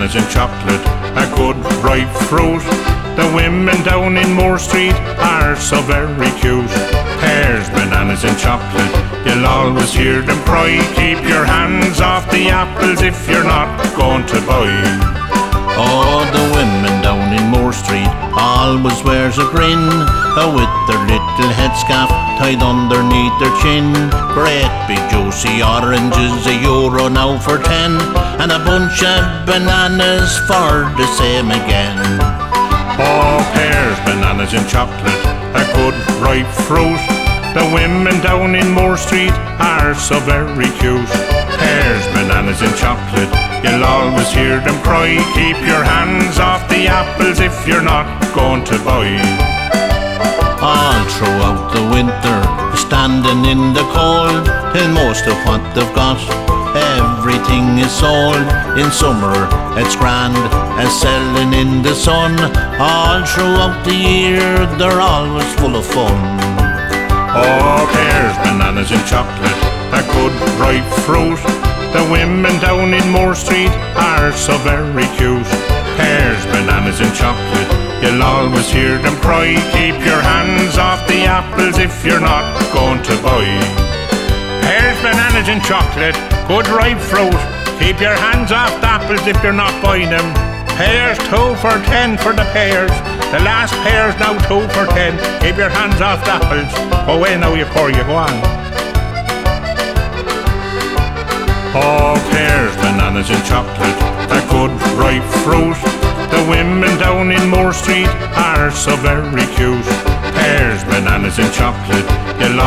bananas and chocolate, a good ripe fruit. The women down in Moore Street are so very cute. Pears, bananas and chocolate, you'll always hear them cry. Keep your hands off the apples if you're not going to buy. Oh, the women down in Moore Street always wears a grin, with their little headscarf tied underneath their chin. Great big juicy oranges, €1 now for 10, and a bunch of bananas for the same again. Oh, pears, bananas and chocolate, a good ripe fruit. The women down in Moore Street are so very cute. Pears, bananas and chocolate, you'll always hear them cry. Keep your hands off the apples if you're not going to buy. All throughout the winter, standing in the cold, till most of what they've got, everything is sold. In summer it's grand, as selling in the sun. All throughout the year they're always full of fun. Oh, pears, bananas and chocolate, a good ripe fruit. The women down in Moore Street are so very cute. Pears, bananas and chocolate, you'll always hear them cry. Keep your hands off the apples if you're not going to buy. Pears, bananas and chocolate, good ripe fruit. Keep your hands off the apples if you're not buying them. Pears 2 for 10 for the pears. The last pears now 2 for 10. Keep your hands off the apples. Go away now, you poor, you go on. Oh, pears, bananas and chocolate, a good ripe fruit. The women down in Moore Street are so very cute. Pears, bananas and chocolate, you'll